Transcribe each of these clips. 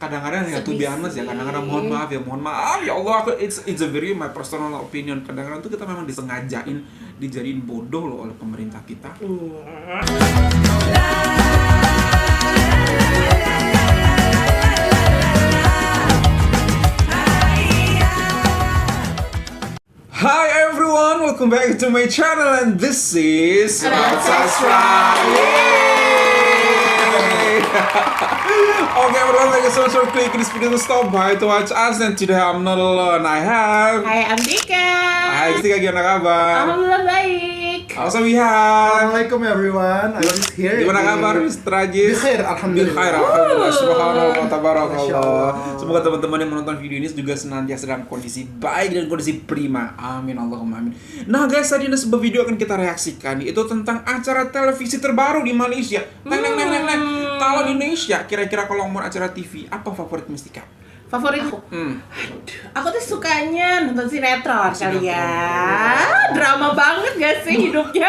kadang-kadang ya tuh honest ya, kadang-kadang mohon maaf ya Allah, it's a very my personal opinion, kadang-kadang tuh kita memang disengajain dijadiin bodoh loh oleh pemerintah kita. Hi everyone, welcome back to my channel and this is Sastra. Okay everyone, thank you so much for clicking this video to stop by to watch us, and today I'm not alone. Hai, I'm Dika. Hai Dika, gimana kabar? Alhamdulillah baik. Also we have Assalamualaikum everyone, I'm here. Gimana kabar Mr. Ajis? Bikhair, alhamdulillah. Bikhair, alhamdulillah. Subhanallah, Masya tabarakallah. Allah. Semoga teman-teman yang menonton video ini juga senantiasa dalam kondisi baik dan kondisi prima. Amin, Allahumma amin. Nah guys, tadi ada sebuah video akan kita reaksikan, itu tentang acara televisi terbaru di Malaysia. Neng. Kalau di Indonesia, kira-kira kalau mau acara TV, apa favorit Mustika? Favoritku? Aku tuh sukanya nonton sinetron kali ya. Drama banget gak sih hidupnya?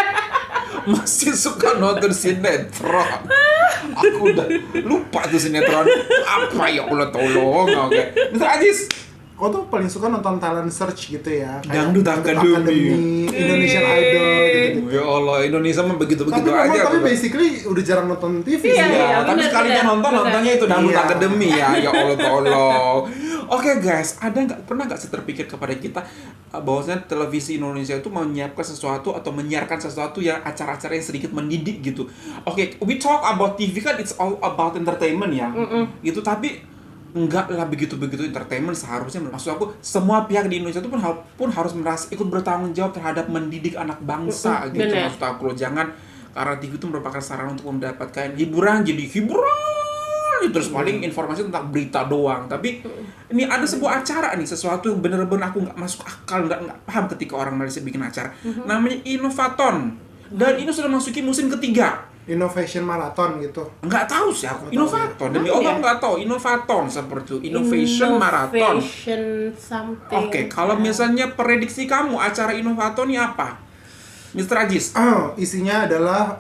Masih suka nonton sinetron. Aku udah lupa tuh sinetron apa, ya Allah tolong. Oke. Mr. Ajis, Kau tuh paling suka nonton talent search gitu ya? Dangdut Academy, Indonesian Idol gitu. ya Allah, Indonesia mah begitu-begitu aja. Tapi basically udah jarang nonton TV sih. Iya, Tapi bener, sekalinya bener, nontonnya itu Dangdut Iya. Academy ya. Ya Allah tolong. Oke guys, pernah nggak sih terpikir kepada kita bahwasanya televisi Indonesia itu menyiapkan sesuatu atau menyiarkan sesuatu yang acara-acara yang sedikit mendidik gitu. Oke, we talk about TV kan it's all about entertainment ya. Gitu, tapi enggak lah begitu-begitu entertainment. Seharusnya maksud aku semua pihak di Indonesia itu pun harus merasa ikut bertanggung jawab terhadap mendidik anak bangsa gitu. Bener. Maksud aku loh, jangan karena TV itu merupakan sarana untuk mendapatkan hiburan jadi hiburan terus paling informasi tentang berita doang. Tapi ini ada sebuah acara nih, sesuatu yang bener-bener aku nggak masuk akal, nggak paham ketika orang Malaysia bikin acara. Namanya Innovaton, dan ini sudah masuki musim ketiga. Innovation Marathon gitu. Nggak tahu sih aku. Innovaton, demi Apa Allah ya? nggak tahu. Innovaton seperti itu. Innovation Marathon. Innovation something. Oke, kalau misalnya prediksi kamu acara Innovaton ini apa, Mr. Ajis? Isinya adalah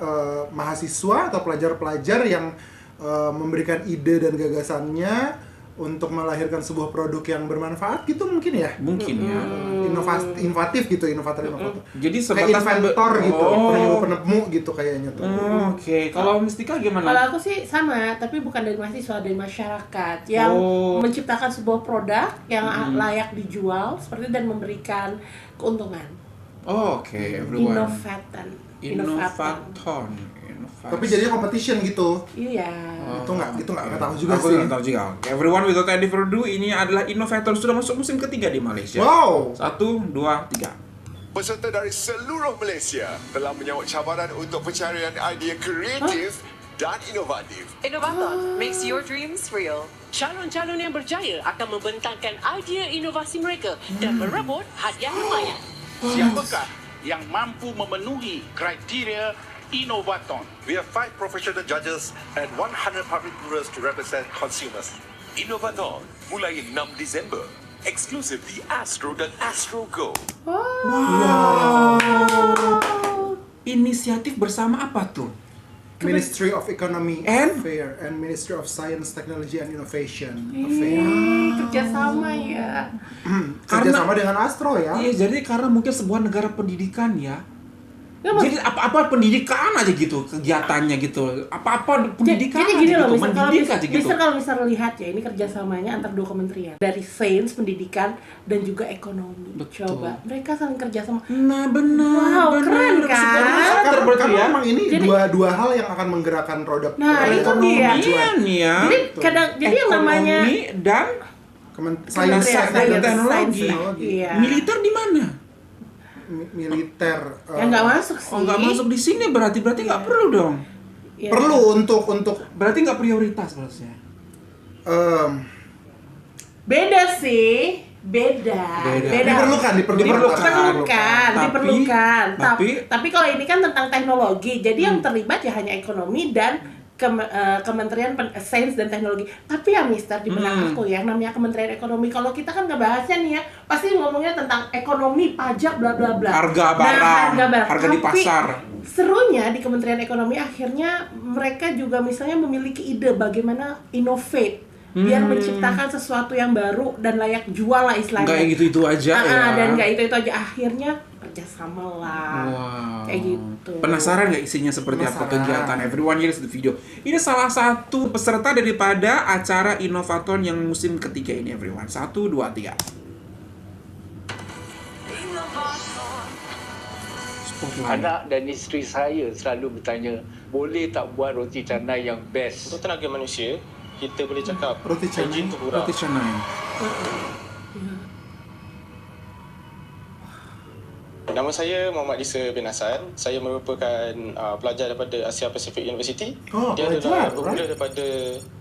mahasiswa atau pelajar-pelajar yang memberikan ide dan gagasannya untuk melahirkan sebuah produk yang bermanfaat gitu mungkin ya. Mungkin ya. Inovatif gitu, inovator. Jadi Kayak sebatas inventor gitu, Oh. penemu gitu kayaknya tuh. Oke, kalau Mustika Kalau gimana? aku sih sama, tapi bukan dari mahasiswa, dari masyarakat yang menciptakan sebuah produk yang layak dijual seperti dan memberikan keuntungan. Oke, everyone. Innovaton. Tapi jadinya competition gitu. Iya. Itu nggak tahu juga Aku sih. nggak tahu juga. Oke, everyone, without any further ado, ini adalah Innovator sudah masuk musim ketiga di Malaysia. Wow. 1, 2, 3. Peserta dari seluruh Malaysia telah menyambut cabaran untuk pencarian idea kreatif dan inovatif. Innovaton makes your dreams real. Calon-calon yang berjaya akan membentangkan idea inovasi mereka dan merebut hadiah lumayan. Siapakah yang mampu memenuhi kriteria Innovaton? We have 5 professional judges and 100 public viewers to represent consumers. Innovaton mulai 6 Disember. Eksklusif di Astro dan Astro Go. Inisiatif bersama apa tuh? Ministry of Economy And? Affair and Ministry of Science, Technology and Innovation Kerjasama ya. kerjasama dengan Astro ya. Iya, jadi karena mungkin sebuah negara pendidikan ya. Ya, Jadi apa-apa pendidikan aja gitu kegiatannya gitu. Apa-apa pendidikan Jadi gini aja loh, gitu, misal mendidik aja gitu. kalau misal lihat ya, ini kerjasamanya antar dua kementerian dari sains, pendidikan, dan juga ekonomi. Betul. Coba mereka saling kerjasama. Nah, benar. Wow, keren kan? Karena memang ini Jadi- dua hal yang akan menggerakkan roda Nah, itu ekonomi. dia. Iya nih ya. Jadi yang namanya Ekonomi dan Sains Kementerian dan teknologi. Iya. Militer di mana? militer. Ya nggak masuk sih. Oh, nggak masuk di sini berarti nggak perlu dong. Iya. Perlu untuk Berarti nggak prioritas harusnya. Beda sih. Beda. Diperlukan. Tapi kalau ini kan tentang teknologi, jadi yang terlibat ya hanya ekonomi dan Kementerian Sains dan Teknologi. Tapi ya Mister, di benak aku ya, namanya Kementerian Ekonomi, kalau kita kan ngebahasnya nih ya, pasti ngomongnya tentang ekonomi, pajak, bla bla bla. Harga barang, harga di Tapi pasar. serunya di Kementerian Ekonomi akhirnya mereka juga misalnya memiliki ide bagaimana innovate biar menciptakan sesuatu yang baru dan layak jual lah istilahnya. Nggak gitu-itu aja ya. Dan nggak itu aja, akhirnya kerjasama lah. Wow. Kayak gitu. Penasaran nggak isinya seperti apa kegiatan Everyone Here's the Video? Ini salah satu peserta daripada acara Innovaton yang musim ketiga ini, everyone. 1, 2, 3. Anak dan isteri saya selalu bertanya, boleh tak buat roti canai yang best? Untuk tenaga manusia, kita boleh cakap Roti canai. engine tu kurang. Roti canai. Nama saya Muhammad Isa bin Hassan. Saya merupakan pelajar daripada Asia Pacific University. Dia adalah bermula daripada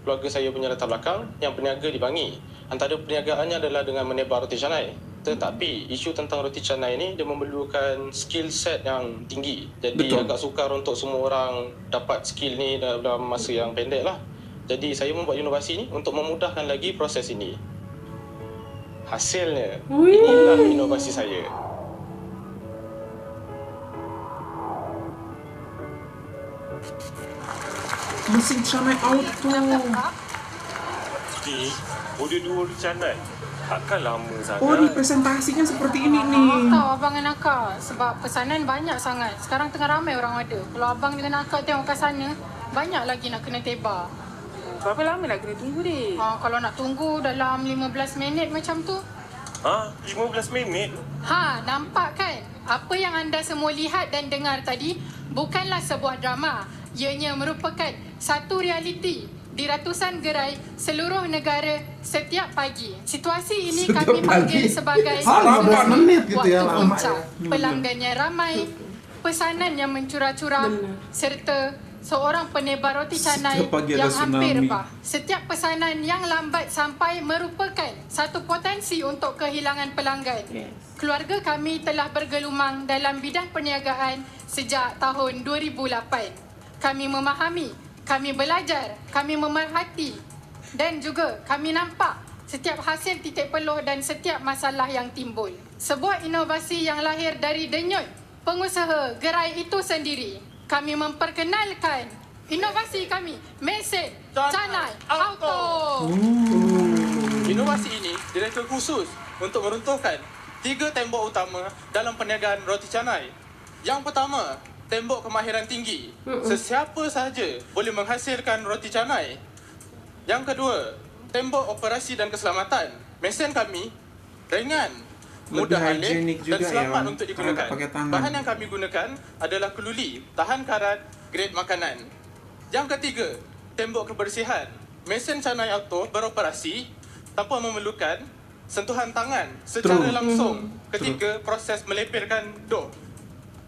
keluarga saya punya latar belakang yang berniaga di Bangi. Antara perniagaannya adalah dengan menebar roti canai. Tetapi isu tentang roti canai ni dia memerlukan skill set yang tinggi. Jadi agak sukar untuk semua orang dapat skill ni dalam masa yang pendek lah. Jadi saya membuat inovasi ni untuk memudahkan lagi proses ini. Hasilnya, inilah inovasi saya. Mesin canai auto. Boleh dua roti canai. Takkan lama sangat. Oh, ni presentasinya seperti ini nih. Tahu abang dengan akak sebab pesanan banyak sangat. Sekarang tengah ramai orang order. Kalau abang dengan akak tengok kat sana, banyak lagi nak kena tebar. Berapa lama nak kena tunggu ni? Kalau nak tunggu dalam 15 minit macam tu. 15 minit? Nampak kan? Apa yang anda semua lihat dan dengar tadi bukanlah sebuah drama. Ianya merupakan satu realiti di ratusan gerai seluruh negara setiap pagi. Situasi ini kami panggil sebagai 15 menit gitu waktu ya, lama puncak. ya. Pelanggannya ramai, pesanan yang mencurah-curah, serta seorang penebar roti canai yang hampir rebah. Setiap pesanan yang lambat sampai merupakan satu potensi untuk kehilangan pelanggan. Keluarga kami telah bergelumang dalam bidang perniagaan sejak tahun 2008. Kami memahami, kami belajar, kami memerhati dan juga kami nampak setiap hasil titik peluh dan setiap masalah yang timbul. Sebuah inovasi yang lahir dari denyut pengusaha gerai itu sendiri. Kami memperkenalkan inovasi kami, mesin canai auto. Inovasi ini direktur khusus untuk meruntuhkan 3 tembok utama dalam perniagaan roti canai. Yang pertama, tembok kemahiran tinggi. Sesiapa sahaja boleh menghasilkan roti canai. Yang kedua, tembok operasi dan keselamatan. Mesin kami ringan, mudah alih dan selamat untuk digunakan. Bahan yang kami gunakan adalah keluli, tahan karat, grade makanan. Yang ketiga, tembok kebersihan. Mesin canai auto beroperasi tanpa memerlukan sentuhan tangan secara langsung ketika proses melepirkan dough.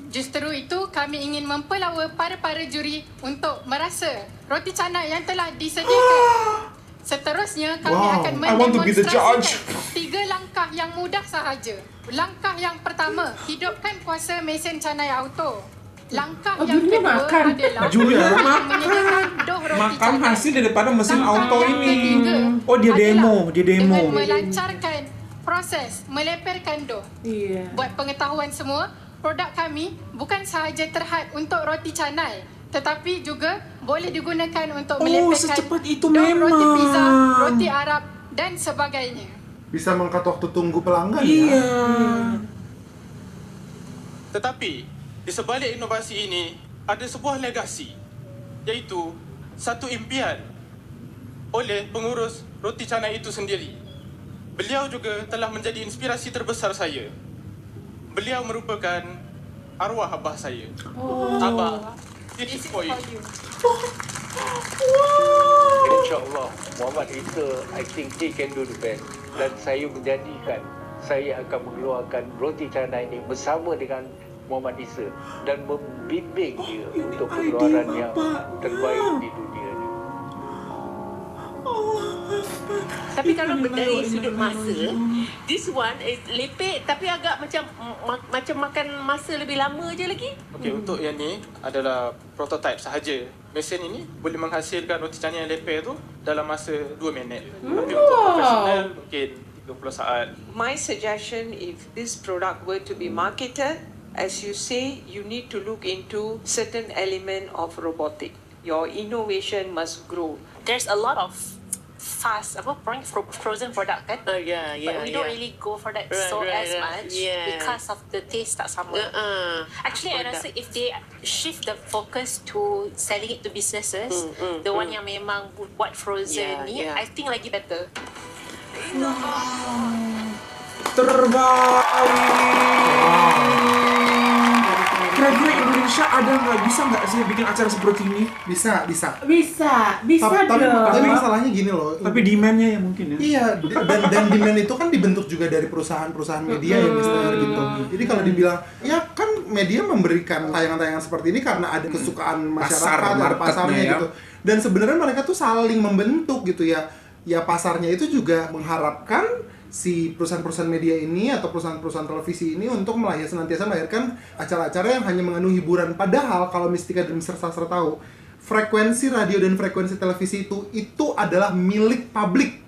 Justru itu, kami ingin mempelawa para juri untuk merasa roti canai yang telah disediakan. Seterusnya, kami akan mendemonstrasikan 3 langkah yang mudah sahaja. Langkah yang pertama, hidupkan kuasa mesin canai auto. Langkah yang kedua adalah menyediakan dough roti canai. Hasil daripada mesin auto ini. Dia demo. Dengan melancarkan proses melepirkan dough. Buat pengetahuan semua, produk kami bukan sahaja terhad untuk roti canai, tetapi juga boleh digunakan untuk melepaskan roti pizza, roti Arab dan sebagainya. Bisa mengangkat waktu tunggu pelanggan ya. Tetapi di sebalik inovasi ini ada sebuah legasi, iaitu satu impian oleh pengurus roti canai itu sendiri. Beliau juga telah menjadi inspirasi terbesar saya. Beliau merupakan arwah abah saya. Abah, this is for you. InsyaAllah, Muhammad Isa, I think he can do the best. Dan saya menjanjikan, saya akan mengeluarkan roti canai ini bersama dengan Muhammad Isa dan membimbing dia untuk pengeluaran yang terbaik di dunia ini. Tapi kalau dari sudut masa, this one is lepek tapi agak macam makan masa lebih lama je lagi. Okey, untuk yang ni adalah prototype sahaja. Mesin ini boleh menghasilkan roti canai yang lepek tu dalam masa 2 minit. Tapi untuk profesional mungkin 30 saat. My suggestion, if this product were to be marketed, as you say, you need to look into certain element of robotic. Your innovation must grow. There's a lot of fast frozen product kan. But we don't really go for that as much because of the taste tak sama. Actually, I rasa if they shift the focus to selling it to businesses, the one yang memang buat frozen ni, I think lagi better. Kira-kira Indonesia ada nggak, bisa nggak sih bikin acara seperti ini? Bisa dong. Tapi masalahnya gini loh. Tapi demand-nya ya mungkin ya. Iya, dan demand itu kan dibentuk juga dari perusahaan-perusahaan media ya Mister gitu. Jadi kalau dibilang ya kan media memberikan tayangan-tayangan seperti ini karena ada kesukaan masyarakat, ada pasarnya ya. gitu. Dan sebenarnya mereka tuh saling membentuk gitu ya. Ya pasarnya itu juga mengharapkan si perusahaan-perusahaan media ini atau perusahaan-perusahaan televisi ini untuk senantiasa melahirkan acara-acara yang hanya mengandung hiburan. Padahal kalau Mistika dan Mr. Sastra tahu, frekuensi radio dan frekuensi televisi itu adalah milik publik.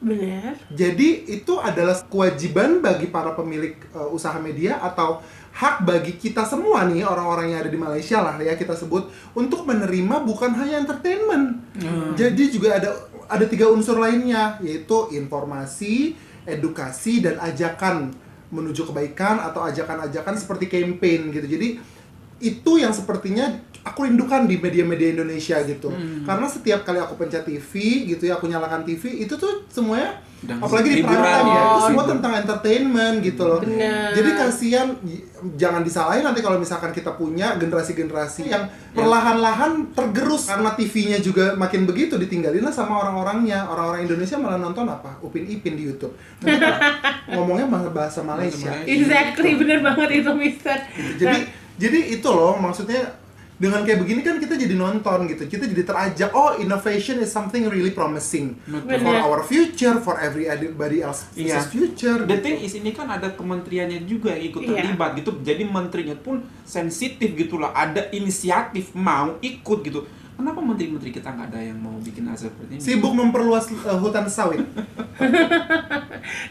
Benar. Jadi itu adalah kewajiban bagi para pemilik usaha media atau hak bagi kita semua nih, orang-orang yang ada di Malaysia lah ya kita sebut, untuk menerima bukan hanya entertainment. Jadi juga ada 3 unsur lainnya, yaitu informasi, edukasi, dan ajakan menuju kebaikan atau ajakan-ajakan seperti campaign gitu. Jadi itu yang sepertinya aku rindukan di media-media Indonesia gitu. Karena setiap kali aku pencet TV gitu ya, aku nyalakan TV, itu tuh semuanya apalagi di prime time ya, itu semua tentang entertainment gitu loh. Bener. Jadi kasihan, jangan disalahin nanti kalau misalkan kita punya generasi-generasi yang perlahan-lahan tergerus karena TV-nya juga makin begitu, ditinggalin lah sama orang-orangnya. Orang-orang Indonesia malah nonton apa? Upin Ipin di YouTube. Ngomongnya bahasa Malaysia. Exactly, bener banget itu Mister. Jadi itu loh, maksudnya dengan kayak begini kan kita jadi nonton gitu, kita jadi terajak, oh innovation is something really promising for our future, for everybody else's future. The thing is, ini kan ada kementeriannya juga yang ikut terlibat gitu, jadi menterinya pun sensitif gitulah, ada inisiatif mau ikut gitu. Kenapa menteri-menteri kita nggak ada yang mau bikin acara seperti ini? Sibuk memperluas hutan sawit.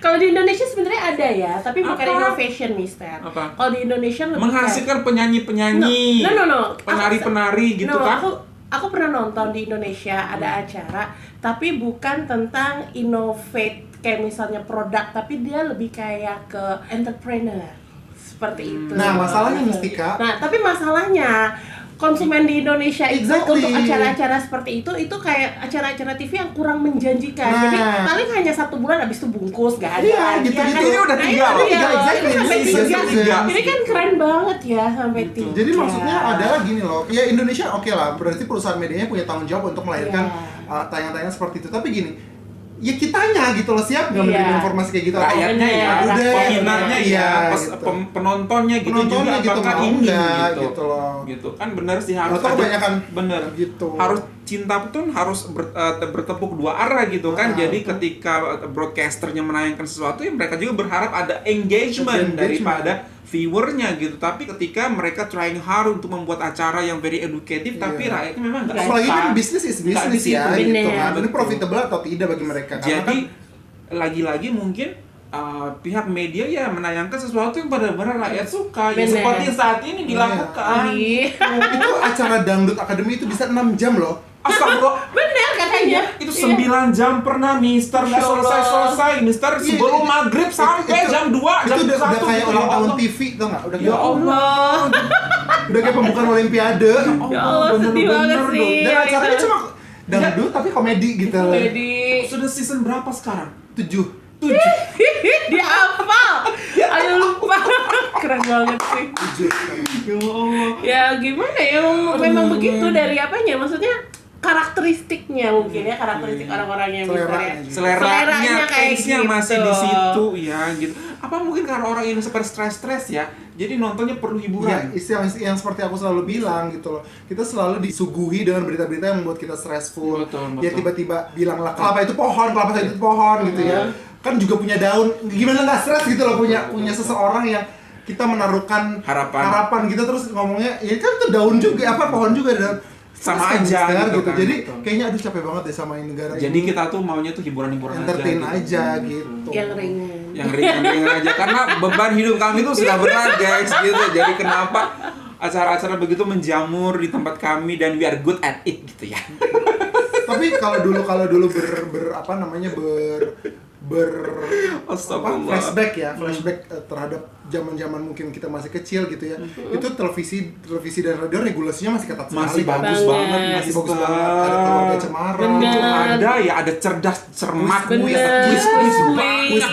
Kalau di Indonesia sebenarnya ada ya, tapi bukan innovation, Mister. Kalau di Indonesia lebih menghasilkan penyanyi-penyanyi, penari-penari gitu kan? Aku pernah nonton di Indonesia ada acara, tapi bukan tentang innovate kayak misalnya produk, tapi dia lebih kayak ke entrepreneur seperti itu. Nah masalahnya Mistika. Nah tapi masalahnya konsumen di Indonesia itu untuk acara-acara seperti itu kayak acara-acara TV yang kurang menjanjikan. Jadi paling hanya 1 bulan habis itu bungkus, gak ada. Iya, gitu-gitu. Ini udah 3 Ini kan keren banget ya sampai 3. Jadi maksudnya adalah gini loh, ya Indonesia oke lah, berarti perusahaan medianya punya tanggung jawab untuk melahirkan tayangan-tayangan seperti itu. Tapi gini, ya kitanya gitu loh, siap nggak menerima informasi kayak gitu? Rakyatnya ya, peminatnya ya, penontonnya gitu juga gitu, apakah mau ini enggak, gitu loh. Gitu kan benar sih, harus atau kebanyakan bener gitu. Harus cinta pun harus bertepuk 2 arah gitu kan. Jadi ketika broadcasternya menayangkan sesuatu, ya mereka juga berharap ada engagement daripada viewernya gitu. Tapi ketika mereka trying hard untuk membuat acara yang very educative, tapi rakyatnya memang nggak suka. Apalagi kan bisnis is bisnis ya, gitu kan. Ini Betul. profitable atau tidak bagi mereka. Jadi lagi-lagi mungkin pihak media ya menayangkan sesuatu yang benar-benar rakyat suka, ya seperti saat ini dilakukan. Itu acara Dangdut Academy itu bisa 6 jam loh. Astagfirullah. Bener katanya. Itu 9 jam pernah Mister, nggak selesai Mister, sebelum maghrib sampai jam 2, jam 1. Itu udah kayak ulang tahun TV, tau nggak? Udah ya Allah. Udah kayak pembukaan Olimpiade. Ya Allah, sedih banget sih. Dan acaranya cuma dangdut tapi komedi gitu. Sudah season berapa sekarang? 7. Dia hafal. Ayo lupa. Keren banget sih. Ya Allah. Ya gimana ya, memang begitu dari apanya, maksudnya karakteristiknya mungkin ya, karakteristik orang-orangnya seleranya kayak gitu. Masih di situ ya gitu. Apa mungkin karena orang ini super stres ya, jadi nontonnya perlu hiburan. Iya, yang seperti aku selalu bilang gitu loh, kita selalu disuguhi dengan berita-berita yang membuat kita stressful. Betul. Ya tiba-tiba bilang lah kelapa itu pohon gitu ya, kan juga punya daun, gimana nggak stres gitu loh, punya seseorang yang kita menaruhkan harapan gitu, terus ngomongnya ya kan itu daun juga, pohon juga daun. Sama aja gitu kan. Jadi kayaknya aduh capek banget deh sama ini negara ini. Jadi kita tuh maunya tuh hiburan-hiburan entertain aja gitu. Yang ringan aja, karena beban hidup kami tuh sudah berat guys gitu. Jadi kenapa acara-acara begitu menjamur di tempat kami dan we are good at it gitu ya. Tapi kalau dulu flashback terhadap zaman mungkin kita masih kecil gitu ya. Itu televisi dan radio regulasinya masih ketat sekali. Masih bagus banget. Ada Keluarga Cemara. Ada ya, ada cerdas cermat, kuis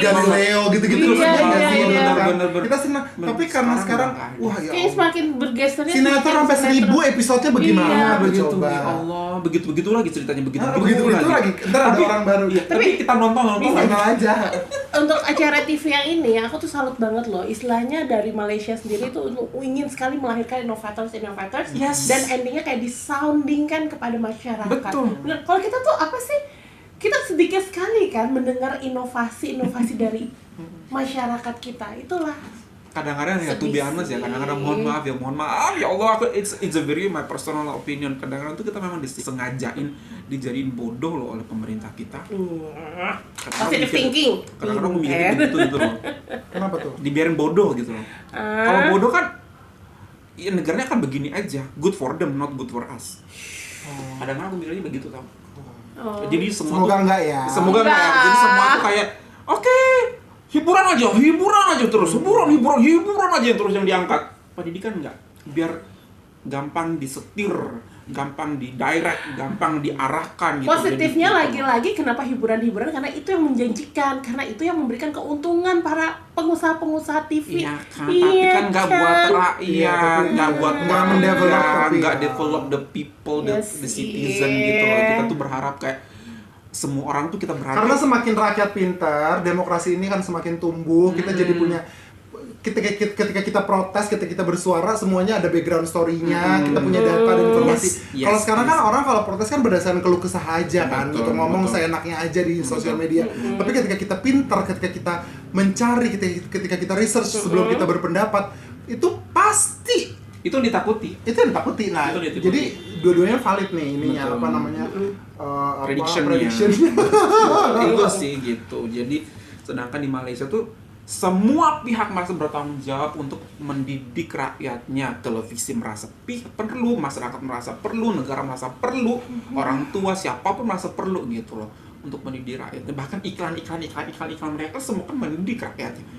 Galileo gitu-gitu. Bener. Kita senang. Tapi karena sekarang wah ya Allah, semakin bergesernya sinetron sampai 1000 episodenya bagaimana begitu. coba. Ya Allah, begitu lagi ceritanya begitu lagi. Ntar ada orang baru. Tapi kita nonton aja. Untuk acara TV yang ini, aku tuh salut banget loh. Istilahnya dari Malaysia sendiri tuh ingin sekali melahirkan inovators dan endingnya kayak disoundingkan kepada masyarakat. Betul. Nah, kalau kita tuh apa sih? Kita sedikit sekali kan mendengar inovasi dari masyarakat kita. Itulah kadang-kadang ya to be honest ya, kadang-kadang mohon maaf ya Allah, it's a very my personal opinion, kadang-kadang tuh kita memang disengajain dijadiin bodoh loh oleh pemerintah kita. Positive thinking. Kadang-kadang mikir gitu loh. Kenapa tuh? Dibiarin bodoh gitu loh. Kalau bodoh kan ya negaranya akan begini aja, good for them not good for us. Kadang-kadang aku mikirnya begitu tau. Jadi semoga enggak ya. Semoga enggak ya. Jadi semua tuh kayak oke, hiburan aja terus, hiburan aja terus yang diangkat. Pendidikan enggak, biar gampang disetir, gampang didirect, gampang diarahkan gitu. Positifnya lagi-lagi kenapa hiburan karena itu yang menjanjikan, karena itu yang memberikan keuntungan para pengusaha TV. Iya kan, tapi kan nggak buat rakyat, nggak buat nggak develop the people, the citizen gitu loh. Kita tuh berharap kayak semua orang tuh kita berharap. Karena semakin rakyat pintar, demokrasi ini kan semakin tumbuh. Kita jadi punya ketika kita protes, ketika kita bersuara, semuanya ada background story-nya, kita punya data dan informasi. Kalau sekarang kan orang kalau protes kan berdasarkan keluh kesah aja kan, gitu ngomong seenaknya aja di sosial media. Tapi ketika kita pintar, ketika kita mencari, ketika kita research sebelum kita berpendapat, itu pasti itu ditakuti. Nah, jadi dua-duanya valid nih ininya predictionnya. Itu sih gitu. Jadi sedangkan di Malaysia tuh semua pihak merasa bertanggung jawab untuk mendidik rakyatnya. Televisi merasa perlu, masyarakat merasa perlu, negara merasa perlu, orang tua siapapun merasa perlu gitu loh untuk mendidik rakyatnya. Bahkan iklan mereka semua kan mendidik rakyatnya.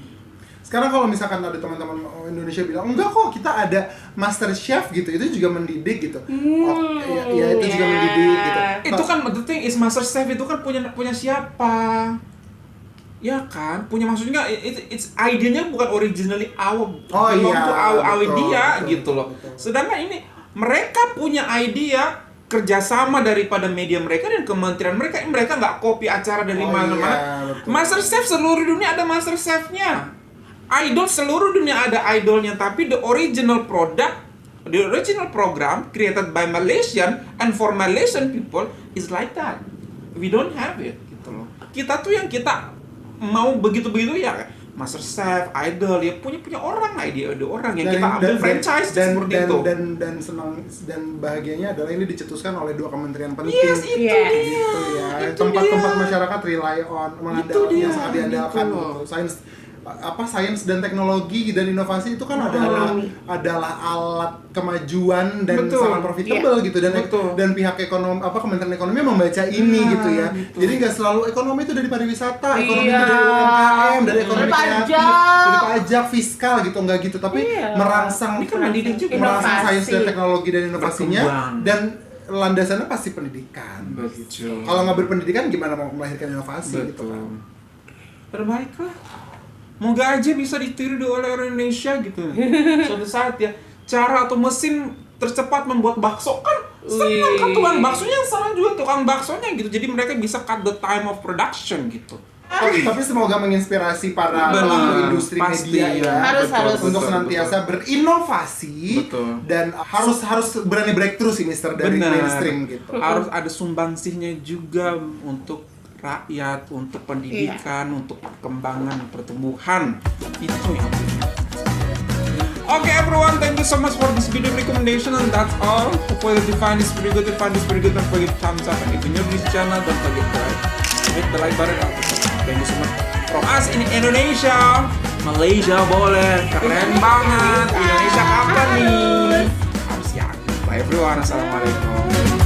Sekarang kalau misalkan ada teman-teman Indonesia bilang enggak kok kita ada Master Chef gitu, itu juga mendidik gitu. Itu juga mendidik gitu. Itu kan the thing is Master Chef itu kan punya siapa? Ya kan, punya maksudnya it's idenya bukan originally our idea gitu loh. Sedangkan ini mereka punya idea kerjasama daripada media mereka dan kementerian mereka nggak copy acara dari mana-mana. Master Chef seluruh dunia ada Master Chef-nya. Idol seluruh dunia ada idolnya, tapi the original product, the original program created by Malaysian and for Malaysian people is like that. We don't have it gitu loh. Kita tuh yang kita mau begitu-begitu ya Master Chef, Idol ya punya orang ide orang yang kita ambil franchise seperti itu. Dan senang dan bahagianya adalah ini dicetuskan oleh dua kementerian penting. Yes, itu dia. Gitu ya. Tempat-tempat masyarakat rely on yang sangat diandalkan gitu. Sains dan teknologi dan inovasi itu kan adalah alat kemajuan dan sangat profitable gitu dan pihak ekonomi Kementerian Ekonomi membaca ini gitu ya. Jadi nggak selalu ekonomi itu dari pariwisata, ekonomi itu dari UMKM, dari ekonomi kreatif, dari pajak, fiskal gitu, nggak gitu, tapi merangsang sains dan teknologi dan inovasinya dan landasannya pasti pendidikan. Betul. Kalau nggak berpendidikan gimana mau melahirkan inovasi gitu kan? Terbaiklah. Moga aja bisa ditiru oleh orang Indonesia gitu. Suatu saat ya, cara atau mesin tercepat membuat bakso kan senang kan tukang baksonya, senang juga tukang baksonya gitu. Jadi mereka bisa cut the time of production gitu. Tapi semoga menginspirasi para pelaku industri media ya. Harus untuk senantiasa berinovasi dan harus berani breakthrough sih Mister dari mainstream gitu. Harus ada sumbangsihnya juga untuk rakyat, untuk pendidikan, untuk perkembangan, pertumbuhan. Itu yang Okay everyone, thank you so much for this video recommendation and that's all. Hopefully you find this very good, don't forget to thumbs up and if you're new to this channel, don't forget to hit the like button. Thank you so much from us in Indonesia. Malaysia boleh, keren banget. Indonesia kapan nih? Harus ya. Bye everyone, assalamualaikum.